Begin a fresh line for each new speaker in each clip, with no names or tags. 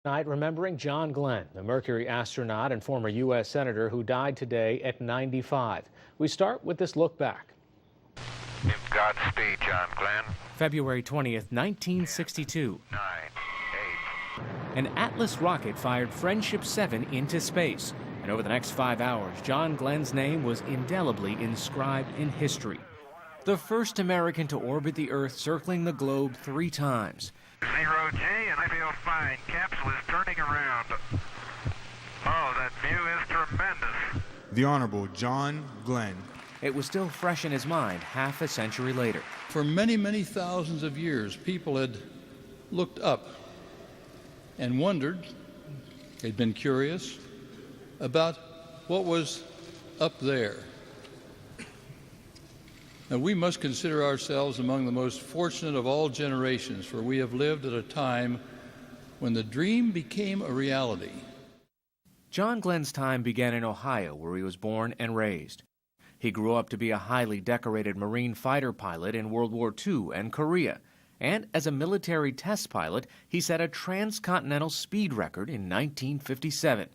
Tonight, remembering John Glenn, the Mercury astronaut and former U.S. Senator who died today at 95. We start with this look back.
Godspeed, John Glenn.
February 20th, 1962.
9, 8.
An Atlas rocket fired Friendship 7 into space. And over the next 5 hours, John Glenn's name was indelibly inscribed in history. The first American to orbit the Earth, circling the globe 3 times.
0G, and I feel fine. Capsule is turning around. Oh, that view is tremendous.
The Honorable John Glenn.
It was still fresh in his mind half a century later.
For many, many thousands of years, people had looked up and wondered, they'd been curious about what was up there. Now, we must consider ourselves among the most fortunate of all generations, for we have lived at a time when the dream became a reality.
John Glenn's time began in Ohio, where he was born and raised. He grew up to be a highly decorated Marine fighter pilot in World War II and Korea. And as a military test pilot, he set a transcontinental speed record in 1957.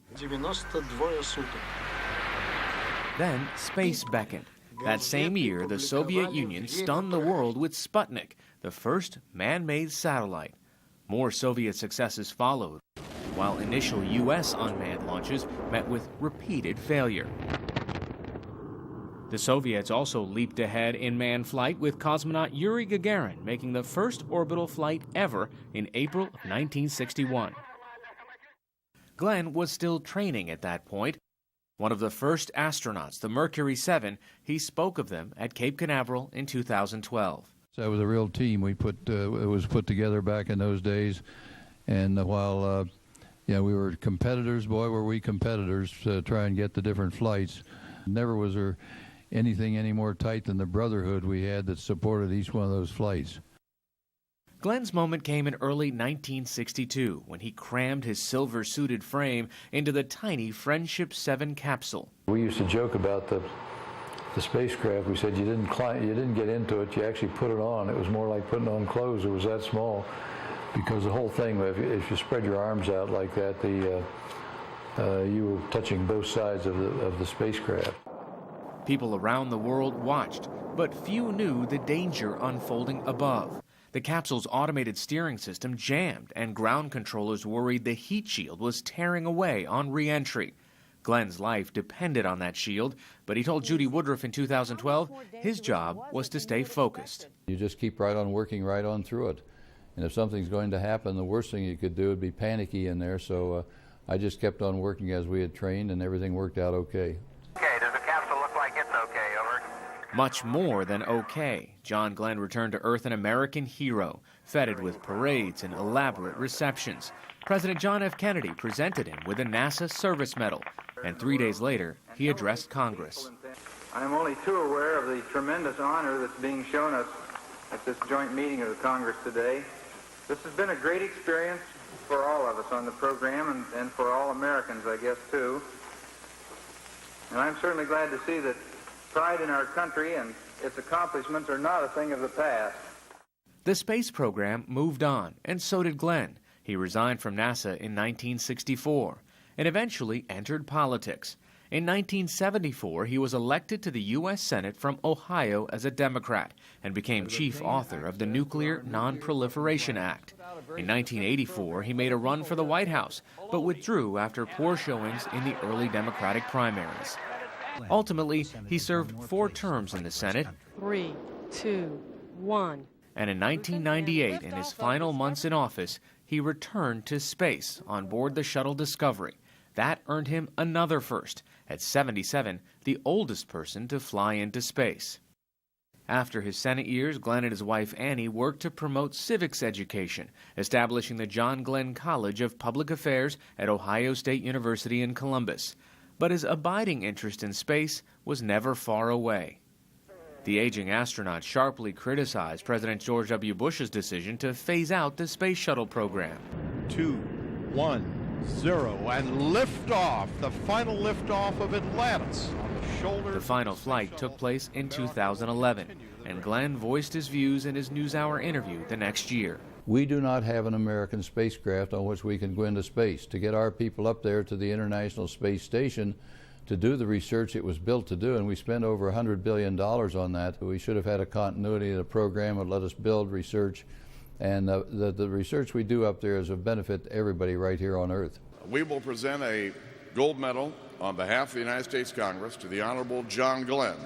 Then space beckoned. That same year, the Soviet Union stunned the world with Sputnik, the first man-made satellite. More Soviet successes followed, while initial U.S. unmanned launches met with repeated failure. The Soviets also leaped ahead in manned flight, with cosmonaut Yuri Gagarin making the first orbital flight ever in April of 1961. Glenn was still training at that point. One of the first astronauts, the Mercury 7, he spoke of them at Cape Canaveral in 2012.
So that was a real team it was put together back in those days. And while we were competitors, boy, were we competitors to try and get the different flights. Never was there anything any more tight than the brotherhood we had that supported each one of those flights.
Glenn's moment came in early 1962 when he crammed his silver-suited frame into the tiny Friendship 7 capsule.
We used to joke about the spacecraft. We said you didn't get into it, you actually put it on. It was more like putting on clothes. It was that small, because the whole thing, if you spread your arms out like that, you were touching both sides of the spacecraft.
People around the world watched, but few knew the danger unfolding above. The capsule's automated steering system jammed, and ground controllers worried the heat shield was tearing away on re-entry. Glenn's life depended on that shield, but he told Judy Woodruff in 2012 his job was to stay focused.
You just keep right on working right on through it. And if something's going to happen, the worst thing you could do would be panicky in there. So I just kept on working as we had trained, and everything worked out okay.
Okay, does the capsule look like it's okay? Over.
Much more than okay. John Glenn returned to Earth an American hero, feted with parades and elaborate receptions. President John F. Kennedy presented him with a NASA Service Medal, and 3 days later, he addressed Congress.
I'm only too aware of the tremendous honor that's being shown us at this joint meeting of the Congress today. This has been a great experience for all of us on the program, and for all Americans, I guess, too. And I'm certainly glad to see that pride in our country and its accomplishments are not a thing of the past.
The space program moved on, and so did Glenn. He resigned from NASA in 1964 and eventually entered politics. In 1974, he was elected to the U.S. Senate from Ohio as a Democrat and became chief author of the Nuclear Non-Proliferation Act. In 1984, he made a run for the White House, but withdrew after poor showings in the early Democratic primaries. Ultimately, he served 4 terms in the Senate.
3, 2, 1.
And in 1998, in his final months in office, he returned to space on board the shuttle Discovery. That earned him another first, at 77, the oldest person to fly into space. After his Senate years, Glenn and his wife Annie worked to promote civics education, establishing the John Glenn College of Public Affairs at Ohio State University in Columbus. But his abiding interest in space was never far away. The aging astronaut sharply criticized President George W. Bush's decision to phase out the space shuttle program.
2, 1, 0, and liftoff, the final liftoff of Atlantis on the shoulder.
The final flight took place in 2011, and Glenn voiced his views in his NewsHour interview the next year.
We do not have an American spacecraft on which we can go into space. To get our people up there to the International Space Station to do the research it was built to do, and we spent over $100 billion on that. We should have had a continuity of the program and let us build research. And the research we do up there is of benefit to everybody right here on Earth.
We will present a gold medal on behalf of the United States Congress to the Honorable John Glenn.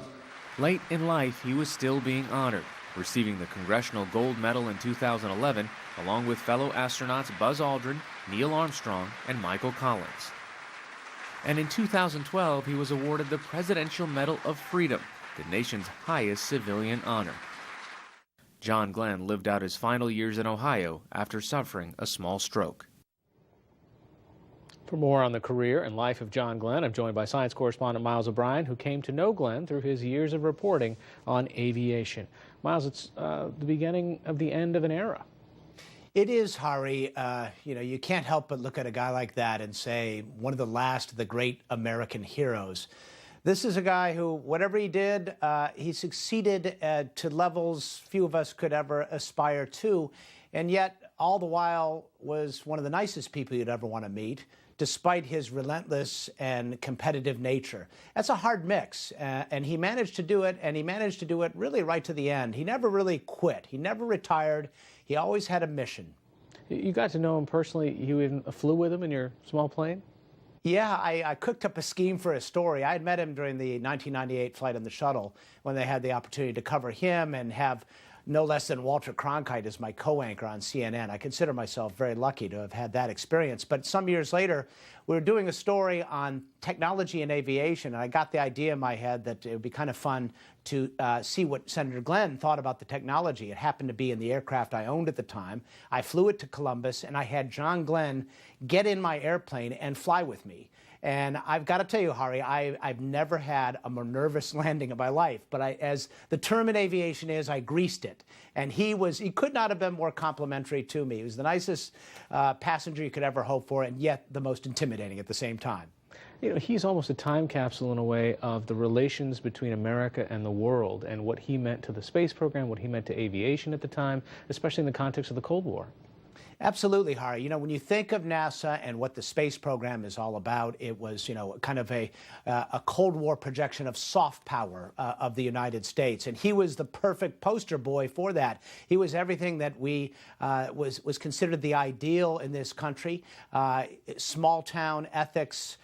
Late in life, he was still being honored, receiving the Congressional Gold Medal in 2011, along with fellow astronauts Buzz Aldrin, Neil Armstrong, and Michael Collins. And in 2012, he was awarded the Presidential Medal of Freedom, the nation's highest civilian honor. John Glenn lived out his final years in Ohio after suffering a small stroke.
For more on the career and life of John Glenn, I'm joined by science correspondent Miles O'Brien, who came to know Glenn through his years of reporting on aviation. Miles, it's the beginning of the end of an era.
It is, Hari. You can't help but look at a guy like that and say one of the last of the great American heroes. This is a guy who, whatever he did, he succeeded to levels few of us could ever aspire to, and yet all the while was one of the nicest people you'd ever want to meet, despite his relentless and competitive nature. That's a hard mix, and he managed to do it, and he managed to do it really right to the end. He never really quit. He never retired. He always had a mission.
You got to know him personally. You even flew with him in your small plane?
Yeah, I cooked up a scheme for a story. I had met him during the 1998 flight on the shuttle when they had the opportunity to cover him and have no less than Walter Cronkite as my co-anchor on CNN. I consider myself very lucky to have had that experience. But some years later, we were doing a story on technology and aviation, and I got the idea in my head that it would be kind of fun to see what Senator Glenn thought about the technology. It happened to be in the aircraft I owned at the time. I flew it to Columbus, and I had John Glenn get in my airplane and fly with me. And I've got to tell you, Hari, I've never had a more nervous landing in my life. But as the term in aviation is, I greased it. And he could not have been more complimentary to me. He was the nicest passenger you could ever hope for, and yet the most intimidating at the same time.
You know, he's almost a time capsule in a way of the relations between America and the world and what he meant to the space program, what he meant to aviation at the time, especially in the context of the Cold War.
Absolutely, Hari. You know, when you think of NASA and what the space program is all about, it was, kind of a Cold War projection of soft power of the United States. And he was the perfect poster boy for that. He was everything that was considered the ideal in this country. Small town ethics,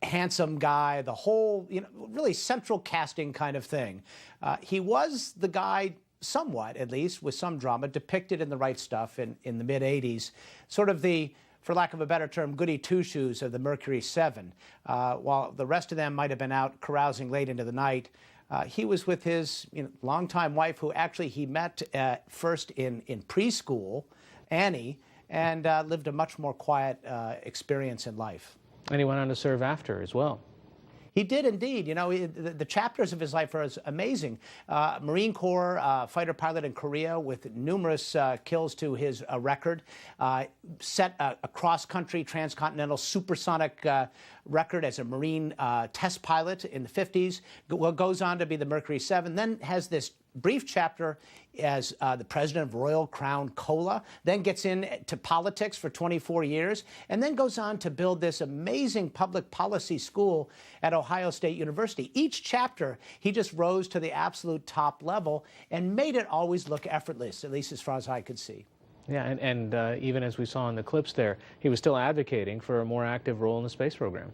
handsome guy, the whole, really central casting kind of thing. He was the guy, somewhat at least, with some drama, depicted in The Right Stuff in the mid-'80s, sort of the, for lack of a better term, goody two-shoes of the Mercury Seven. While the rest of them might have been out carousing late into the night, he was with his longtime wife, who actually he met first in preschool, Annie, and lived a much more quiet experience in life.
And he went on to serve after as well.
He did indeed. The chapters of his life are amazing. Marine Corps fighter pilot in Korea with numerous kills to his record. Set a cross-country transcontinental supersonic record as a Marine test pilot in the 50s. Goes on to be the Mercury 7. Then has this brief chapter as the president of Royal Crown Cola, then gets into politics for 24 years, and then goes on to build this amazing public policy school at Ohio State University. Each chapter, he just rose to the absolute top level and made it always look effortless, at least as far as I could see.
Yeah, and even as we saw in the clips there, he was still advocating for a more active role in the space program.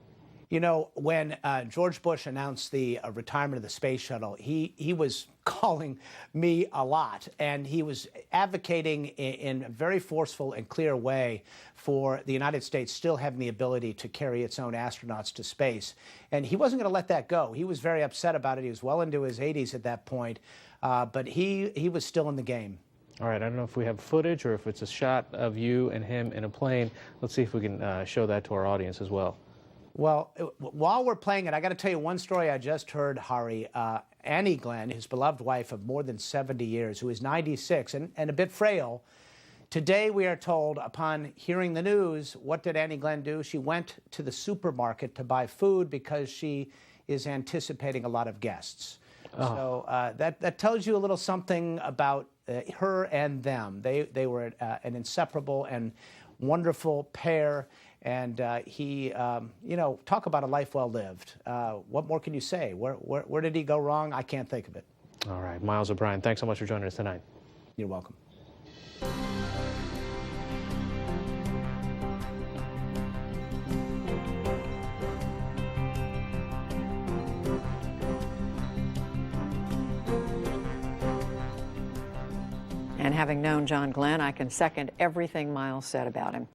When George Bush announced the retirement of the space shuttle, he was calling me a lot, and he was advocating in a very forceful and clear way for the United States still having the ability to carry its own astronauts to space. And he wasn't going to let that go. He was very upset about it. He was well into his 80s at that point, but he was still in the game.
All right, I don't know if we have footage or if it's a shot of you and him in a plane. Let's see if we can show that to our audience as well.
Well, while we're playing it, I got to tell you one story I just heard, Hari. Annie Glenn, his beloved wife of more than 70 years, who is 96 and a bit frail. Today, we are told, upon hearing the news, what did Annie Glenn do? She went to the supermarket to buy food because she is anticipating a lot of guests. Oh. So that tells you a little something about her and them. They were an inseparable and wonderful pair. And he, talk about a life well lived. What more can you say? Where did he go wrong? I can't think of it.
All right, Miles O'Brien, thanks so much for joining us tonight.
You're welcome.
And having known John Glenn, I can second everything Miles said about him.